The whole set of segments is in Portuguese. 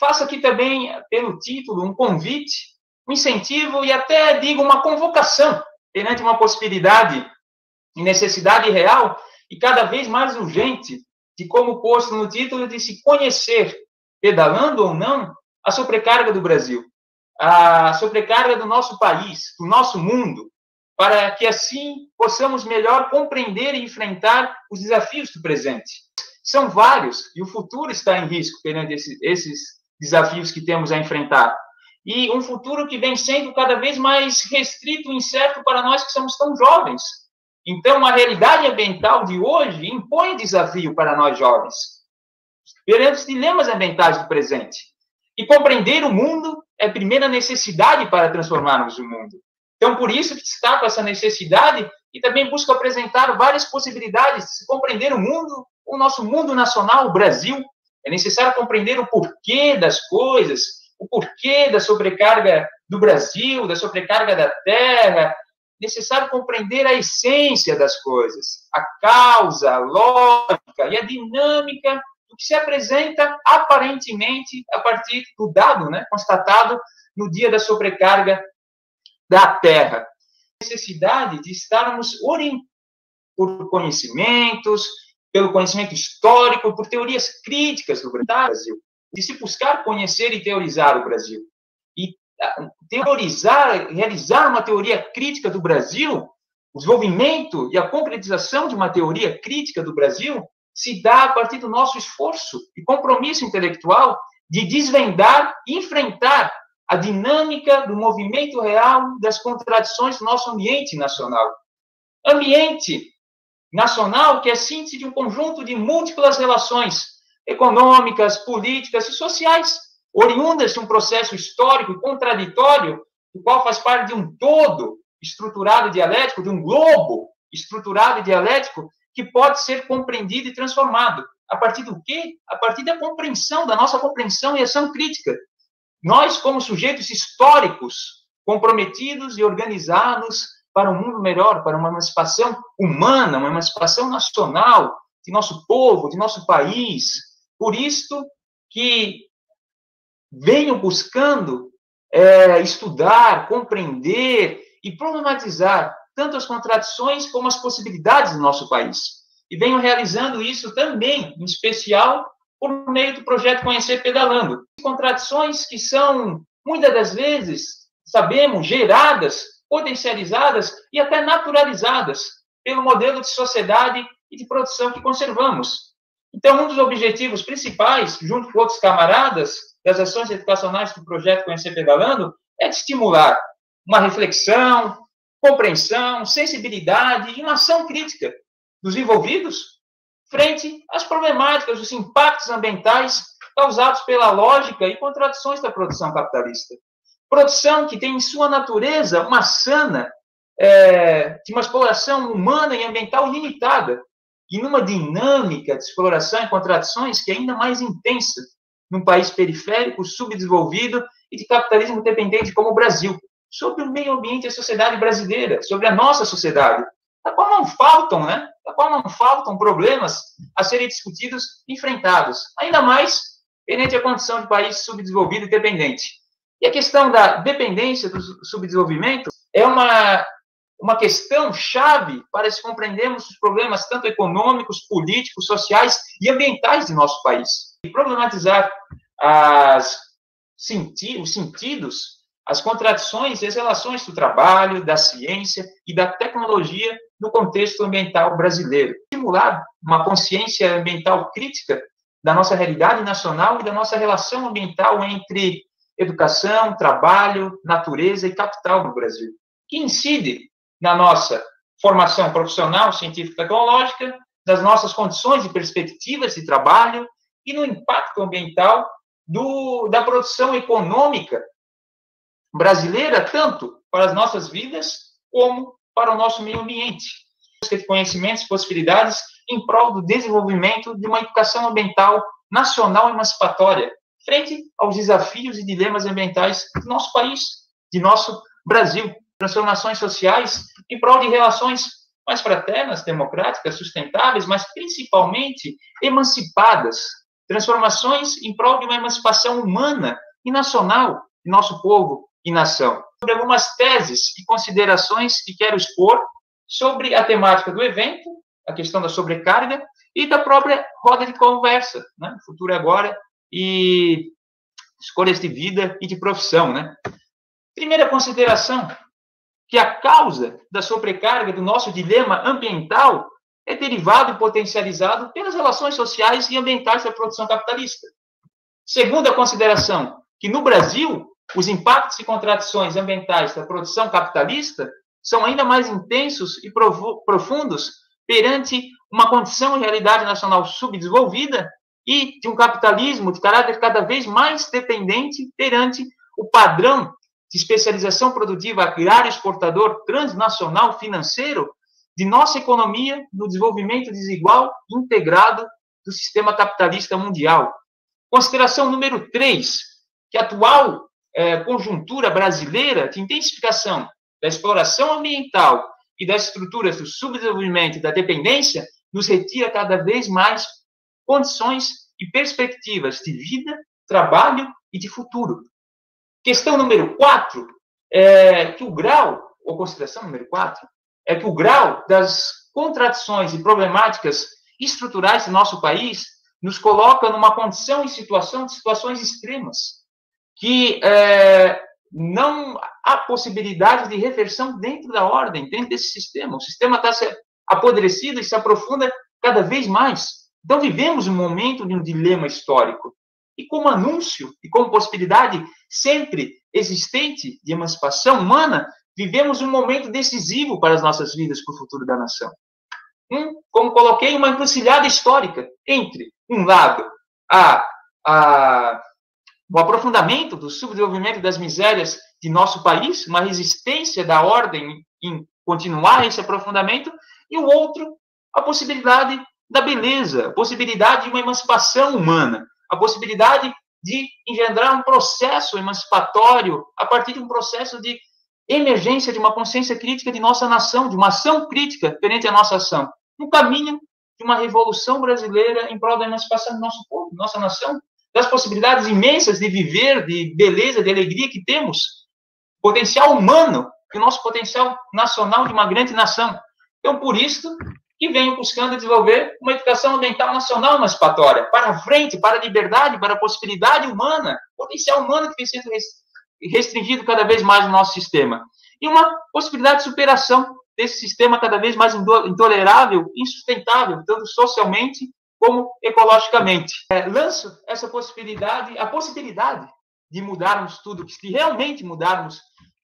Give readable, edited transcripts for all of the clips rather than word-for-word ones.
faço aqui também, pelo título, um convite, um incentivo e até, digo, uma convocação perante uma possibilidade e necessidade real e cada vez mais urgente de, como posto no título, de se conhecer, pedalando ou não, a sobrecarga do Brasil, a sobrecarga do nosso país, do nosso mundo, para que assim possamos melhor compreender e enfrentar os desafios do presente. São vários, e o futuro está em risco perante esses desafios que temos a enfrentar. E um futuro que vem sendo cada vez mais restrito e incerto para nós que somos tão jovens. Então, a realidade ambiental de hoje impõe desafio para nós jovens, perante os dilemas ambientais do presente. E compreender o mundo é a primeira necessidade para transformarmos o mundo. Então, por isso que destaco essa necessidade e também busco apresentar várias possibilidades de se compreender o mundo, o nosso mundo nacional, o Brasil. É necessário compreender o porquê das coisas, o porquê da sobrecarga do Brasil, da sobrecarga da terra. É necessário compreender a essência das coisas, a causa, a lógica e a dinâmica do que se apresenta aparentemente a partir do dado, né, constatado no dia da sobrecarga da terra. A necessidade de estarmos orientados por conhecimentos, pelo conhecimento histórico, por teorias críticas do Brasil, de se buscar conhecer e teorizar o Brasil. E teorizar, realizar uma teoria crítica do Brasil, o desenvolvimento e a concretização de uma teoria crítica do Brasil se dá a partir do nosso esforço e compromisso intelectual de desvendar e enfrentar a dinâmica do movimento real das contradições do nosso ambiente nacional. Ambiente nacional que é síntese de um conjunto de múltiplas relações econômicas, políticas e sociais, oriundas de um processo histórico e contraditório, o qual faz parte de um todo estruturado e dialético, de um globo estruturado e dialético, que pode ser compreendido e transformado. A partir do quê? A partir da compreensão, da nossa compreensão e ação crítica. Nós, como sujeitos históricos, comprometidos e organizados para um mundo melhor, para uma emancipação humana, uma emancipação nacional, de nosso povo, de nosso país. Por isto que venho buscando estudar, compreender e problematizar tanto as contradições como as possibilidades do nosso país. E venho realizando isso também, em especial, por meio do projeto Conhecer Pedalando. Contradições que são, muitas das vezes, sabemos, geradas, potencializadas e até naturalizadas pelo modelo de sociedade e de produção que conservamos. Então, um dos objetivos principais, junto com outros camaradas, das ações educacionais do projeto Conhecer Pedalando, é de estimular uma reflexão, compreensão, sensibilidade e uma ação crítica dos envolvidos frente às problemáticas, os impactos ambientais causados pela lógica e contradições da produção capitalista. Produção que tem em sua natureza uma sana, de uma exploração humana e ambiental limitada, e numa dinâmica de exploração e contradições que é ainda mais intensa num país periférico, subdesenvolvido e de capitalismo dependente como o Brasil, sobre o meio ambiente e a sociedade brasileira, sobre a nossa sociedade, da qual não faltam, né? Da qual não faltam problemas a serem discutidos e enfrentados, ainda mais perante a condição de país subdesenvolvido e dependente. E a questão da dependência do subdesenvolvimento é uma questão chave para se compreendermos os problemas tanto econômicos, políticos, sociais e ambientais de nosso país. E problematizar os sentidos, as contradições e as relações do trabalho, da ciência e da tecnologia no contexto ambiental brasileiro. Estimular uma consciência ambiental crítica da nossa realidade nacional e da nossa relação ambiental entre educação, trabalho, natureza e capital no Brasil, que incide na nossa formação profissional, científica e tecnológica, das nossas condições e perspectivas de trabalho e no impacto ambiental da produção econômica brasileira, tanto para as nossas vidas como para o nosso meio ambiente. Busca de conhecimentos e possibilidades em prol do desenvolvimento de uma educação ambiental nacional emancipatória, frente aos desafios e dilemas ambientais do nosso país, de nosso Brasil. Transformações sociais em prol de relações mais fraternas, democráticas, sustentáveis, mas principalmente emancipadas transformações em prol de uma emancipação humana e nacional de nosso povo e nação. Sobre algumas teses e considerações que quero expor sobre a temática do evento, a questão da sobrecarga e da própria roda de conversa, né? Futuro agora e escolhas de vida e de profissão, né? Primeira consideração, que a causa da sobrecarga do nosso dilema ambiental é derivado e potencializado pelas relações sociais e ambientais da produção capitalista. Segunda consideração, que no Brasil, os impactos e contradições ambientais da produção capitalista são ainda mais intensos e profundos perante uma condição de realidade nacional subdesenvolvida e de um capitalismo de caráter cada vez mais dependente perante o padrão de especialização produtiva agrário exportador transnacional financeiro de nossa economia no desenvolvimento desigual e integrado do sistema capitalista mundial. Consideração número 3, que a atual conjuntura brasileira de intensificação da exploração ambiental e das estruturas do subdesenvolvimento e da dependência nos retira cada vez mais condições e perspectivas de vida, trabalho e de futuro. Questão número 4 é que o grau, ou consideração número 4, é que o grau das contradições e problemáticas estruturais do nosso país nos coloca numa condição e situações extremas, que não há possibilidade de reversão dentro da ordem, dentro desse sistema. O sistema está se apodrecido e se aprofunda cada vez mais. Então, vivemos um momento de um dilema histórico. E como anúncio e como possibilidade sempre existente de emancipação humana, vivemos um momento decisivo para as nossas vidas, para o futuro da nação. Como coloquei, uma encruzilhada histórica entre, um lado, o aprofundamento do subdesenvolvimento das misérias de nosso país, uma resistência da ordem em continuar esse aprofundamento, e o outro, a possibilidade da beleza, a possibilidade de uma emancipação humana, a possibilidade de engendrar um processo emancipatório a partir de um processo de emergência de uma consciência crítica de nossa nação, de uma ação crítica perante a nossa ação, no caminho de uma revolução brasileira em prol da emancipação do nosso povo, de nossa nação, das possibilidades imensas de viver, de beleza, de alegria que temos, potencial humano e o nosso potencial nacional de uma grande nação. Então, por isso que venho buscando desenvolver uma educação ambiental nacional emancipatória, para a frente, para a liberdade, para a possibilidade humana, potencial humano que vem sendo restringido cada vez mais no nosso sistema. E uma possibilidade de superação desse sistema cada vez mais intolerável, insustentável, tanto socialmente como ecologicamente. Lanço essa possibilidade, a possibilidade de mudarmos tudo, de realmente mudarmos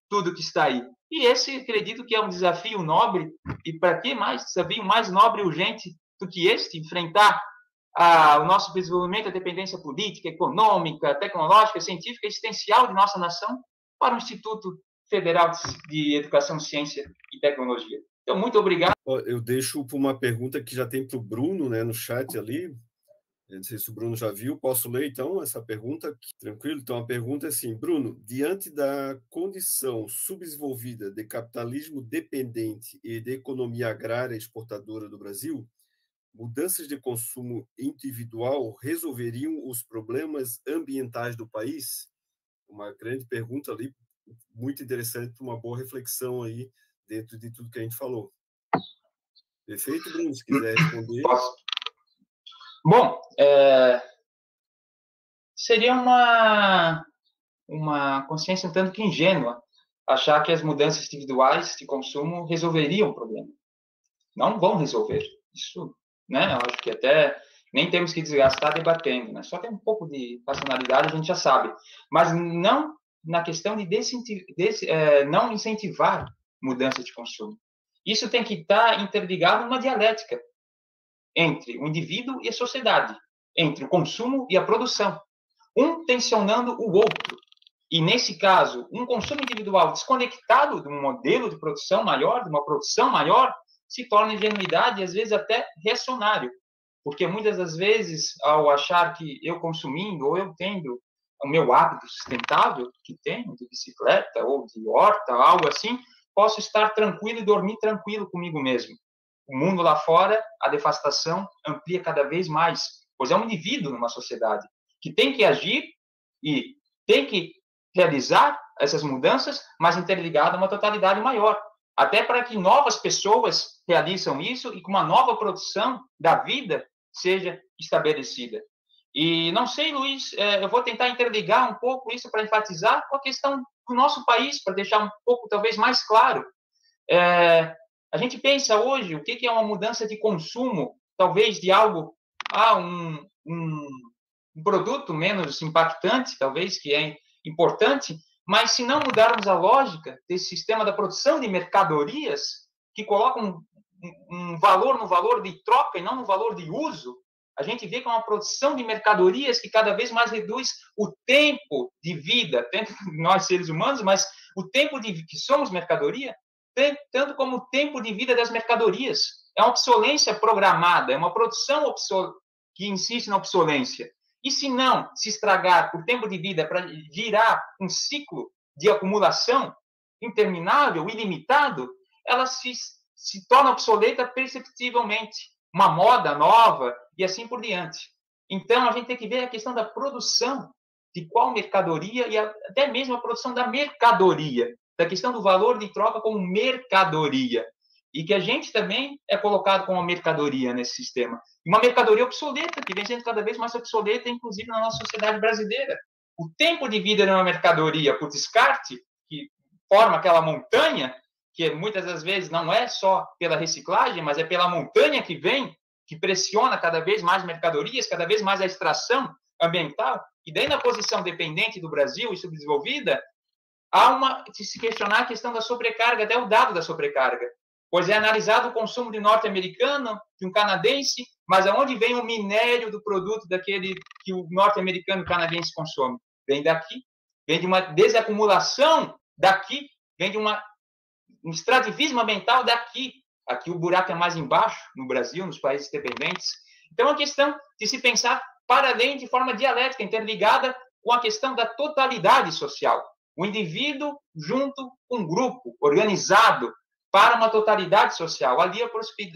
tudo que está aí. E esse, acredito que é um desafio nobre, e para que mais desafio mais nobre e urgente do que este, enfrentar o nosso desenvolvimento, a dependência política, econômica, tecnológica, científica, existencial de nossa nação, para o Instituto Federal de Educação, Ciência e Tecnologia. Então, muito obrigado. Eu deixo para uma pergunta que já tem para o Bruno, né, no chat ali. Eu não sei se o Bruno já viu. Posso ler, então, essa pergunta? Tranquilo? Então, a pergunta é assim, Bruno, diante da condição subdesenvolvida de capitalismo dependente e de economia agrária exportadora do Brasil, mudanças de consumo individual resolveriam os problemas ambientais do país? Uma grande pergunta ali, muito interessante, uma boa reflexão aí dentro de tudo que a gente falou. Perfeito, Bruno? Se quiser responder. Posso. Bom, seria uma consciência um tanto que ingênua achar que as mudanças individuais de consumo resolveriam o problema. Não vão resolver. Isso, né? Eu acho que até nem temos que desgastar debatendo, né? Só tem um pouco de racionalidade, a gente já sabe. Mas não na questão de não incentivar mudança de consumo. Isso tem que estar interligado numa dialética entre o indivíduo e a sociedade, entre o consumo e a produção, um tensionando o outro. E, nesse caso, um consumo individual desconectado de um modelo de produção maior, de uma produção maior, se torna ingenuidade e, às vezes, até reacionário. Porque, muitas das vezes, ao achar que eu consumindo, ou eu tendo o meu hábito sustentável, que tenho, de bicicleta ou de horta, algo assim, posso estar tranquilo e dormir tranquilo comigo mesmo. O mundo lá fora, a devastação amplia cada vez mais. pois é um indivíduo numa sociedade que tem que agir e tem que realizar essas mudanças, mas interligado a uma totalidade maior, até para que novas pessoas realizam isso e que uma nova produção da vida seja estabelecida. E não sei, Luiz, eu vou tentar interligar um pouco isso para enfatizar com a questão do nosso país, para deixar um pouco, talvez, mais claro. A gente pensa hoje o que é uma mudança de consumo, talvez de algo, um produto menos impactante, talvez, que é importante, mas se não mudarmos a lógica desse sistema da produção de mercadorias, que coloca um valor no valor de troca e não no valor de uso, a gente vê que é uma produção de mercadorias que cada vez mais reduz o tempo de vida, tanto nós seres humanos, mas o tempo que somos mercadoria, tanto como o tempo de vida das mercadorias. É uma obsolência programada, é uma produção que insiste na obsolência. E se não se estragar o tempo de vida para girar um ciclo de acumulação interminável, ilimitado, ela se torna obsoleta perceptivelmente. Uma moda nova e assim por diante. Então, a gente tem que ver a questão da produção de qual mercadoria e até mesmo a produção da mercadoria, da questão do valor de troca como mercadoria. E que a gente também é colocado como uma mercadoria nesse sistema. Uma mercadoria obsoleta, que vem sendo cada vez mais obsoleta, inclusive na nossa sociedade brasileira. O tempo de vida de uma mercadoria por descarte, que forma aquela montanha, que muitas das vezes não é só pela reciclagem, mas é pela montanha que vem, que pressiona cada vez mais mercadorias, cada vez mais a extração ambiental. E daí, na posição dependente do Brasil e subdesenvolvida, há de se questionar a questão da sobrecarga, até o dado da sobrecarga. Pois é analisado o consumo de norte-americano, de um canadense, mas aonde vem o minério do produto daquele que o norte-americano e o canadense consome? Vem daqui, vem de uma desacumulação daqui, vem de um extrativismo ambiental daqui. Aqui o buraco é mais embaixo, no Brasil, nos países dependentes. Então, é uma questão de se pensar para além de forma dialética, interligada com a questão da totalidade social. O indivíduo junto com um grupo organizado para uma totalidade social. Ali a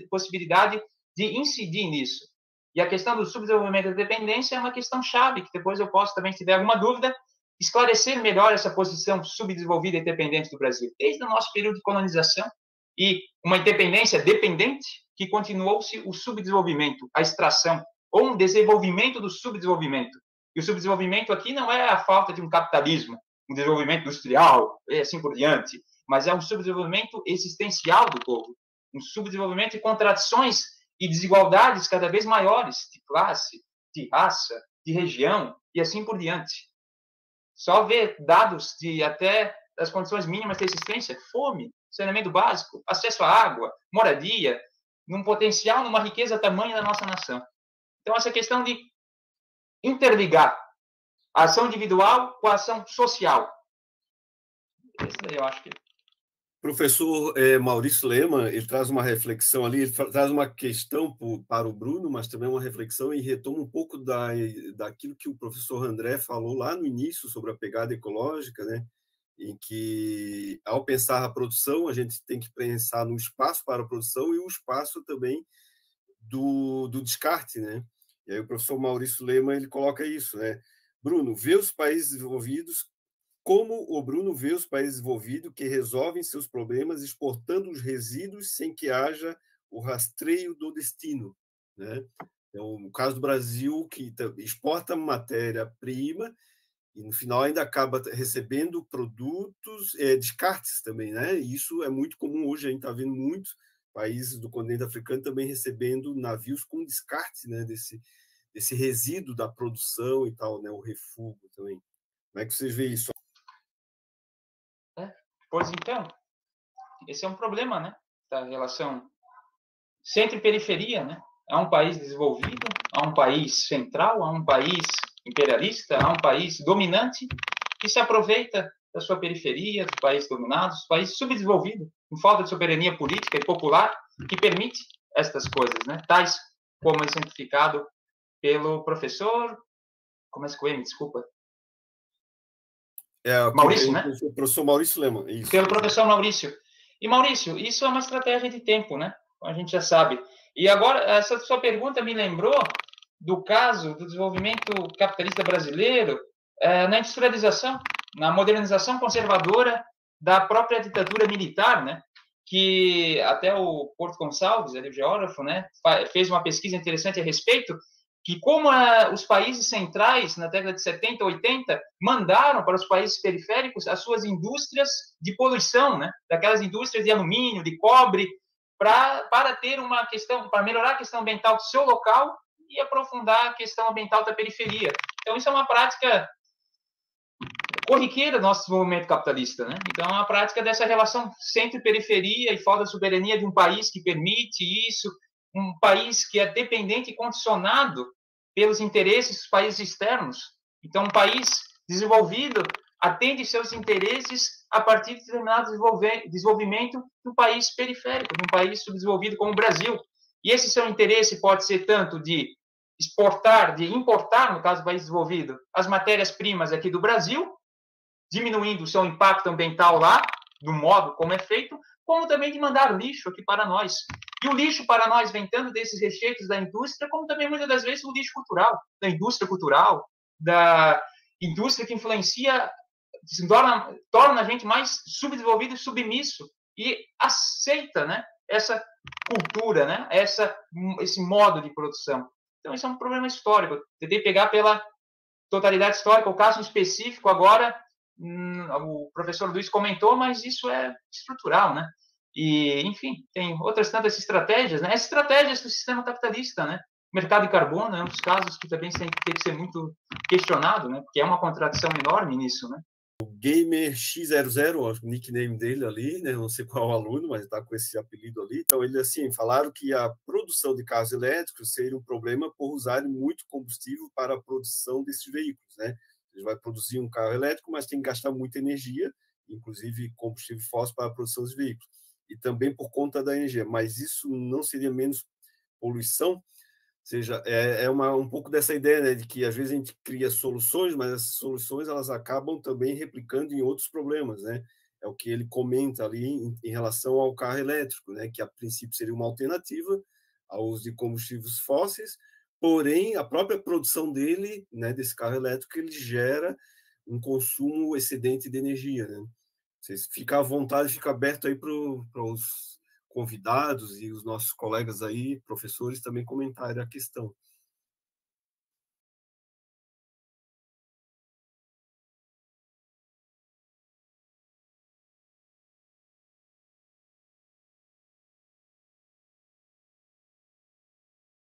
possibilidade de incidir nisso. E a questão do subdesenvolvimento da dependência é uma questão chave, que depois eu posso também, se tiver alguma dúvida, esclarecer melhor essa posição subdesenvolvida e dependente do Brasil, desde o nosso período de colonização, e uma independência dependente que continuou-se o subdesenvolvimento, a extração, ou um desenvolvimento do subdesenvolvimento. E o subdesenvolvimento aqui não é a falta de um capitalismo, um desenvolvimento industrial, e assim por diante, mas é um subdesenvolvimento existencial do povo, um subdesenvolvimento de contradições e desigualdades cada vez maiores, de classe, de raça, de região, e assim por diante. Só ver dados de até as condições mínimas de existência, fome, saneamento básico, acesso à água, moradia, num potencial, numa riqueza tamanha da nossa nação. Então, essa questão de interligar a ação individual com a ação social. Esse daí eu acho que... Professor Maurício Lema, ele traz uma reflexão ali, ele traz uma questão para o Bruno, mas também uma reflexão e retoma um pouco daquilo que o professor André falou lá no início sobre a pegada ecológica, né? Em que, ao pensar a produção, a gente tem que pensar no espaço para a produção e o espaço também do descarte, né? E aí o professor Maurício Lema, ele coloca isso, né? Bruno, vê os países desenvolvidos como o Bruno vê os países desenvolvidos que resolvem seus problemas exportando os resíduos sem que haja o rastreio do destino, né? Então, no caso do Brasil, que exporta matéria-prima e no final ainda acaba recebendo produtos, descartes também, né? E isso é muito comum hoje, a gente está vendo muitos países do continente africano também recebendo navios com descarte, né? Desse resíduo da produção e tal, né? O refúgio também. Como é que vocês veem isso? Pois então, esse é um problema, né? Da relação centro e periferia, né? Há um país desenvolvido, há um país central, há um país imperialista, há um país dominante que se aproveita da sua periferia, dos países dominados, país subdesenvolvido, com falta de soberania política e popular, que permite estas coisas, né? Tais como exemplificado pelo professor... Começa com M, desculpa. Maurício, né? O professor Maurício Lema. Isso. Pelo professor Maurício. E, Maurício, isso é uma estratégia de tempo, né? A gente já sabe. E agora, essa sua pergunta me lembrou do caso do desenvolvimento capitalista brasileiro na industrialização, na modernização conservadora da própria ditadura militar, né? Que até o Porto Gonçalves, ele é geógrafo, né? Fez uma pesquisa interessante a respeito, que como os países centrais, na década de 70, 80, mandaram para os países periféricos as suas indústrias de poluição, né? Daquelas indústrias de alumínio, de cobre, para ter uma questão, para melhorar a questão ambiental do seu local e aprofundar a questão ambiental da periferia. Então, isso é uma prática corriqueira do nosso desenvolvimento capitalista, né? Então, é uma prática dessa relação centro-periferia e falta de soberania de um país que permite isso, um país que é dependente e condicionado pelos interesses dos países externos. Então, um país desenvolvido atende seus interesses a partir de determinado desenvolvimento do país periférico, de um país subdesenvolvido como o Brasil. E esse seu interesse pode ser tanto de exportar, de importar, no caso do país desenvolvido, as matérias-primas aqui do Brasil, diminuindo o seu impacto ambiental lá, do modo como é feito, como também de mandar lixo aqui para nós. E o lixo para nós vem tanto desses recheios da indústria, como também, muitas das vezes, o lixo cultural, da indústria cultural, da indústria que influencia, torna a gente mais subdesenvolvido e submisso, e aceita, né, essa cultura, né, esse modo de produção. Então, isso é um problema histórico. Tentei pegar pela totalidade histórica, o caso específico agora, o professor Luiz comentou, mas isso é estrutural, né? E, enfim, tem outras tantas estratégias, né? As estratégias do sistema capitalista, né? O mercado de carbono é um dos casos que também tem que ser muito questionado, né? Porque é uma contradição enorme nisso, né? O Gamer X00, o nickname dele ali, né? Não sei qual é o aluno, mas está com esse apelido ali. Então, ele, assim, falaram que a produção de carros elétricos seria um problema por usar muito combustível para a produção desses veículos, né? Ele vai produzir um carro elétrico, mas tem que gastar muita energia, inclusive combustível fóssil para a produção dos veículos. E também por conta da energia. Mas isso não seria menos poluição? Ou seja, um pouco dessa ideia, né, de que às vezes a gente cria soluções, mas essas soluções elas acabam também replicando em outros problemas, né? É o que ele comenta ali em relação ao carro elétrico, né, que a princípio seria uma alternativa ao uso de combustíveis fósseis, porém a própria produção dele, né, desse carro elétrico, ele gera um consumo excedente de energia, né? Vocês ficam à vontade, fica aberto aí para os convidados e os nossos colegas aí, professores, também comentarem a questão.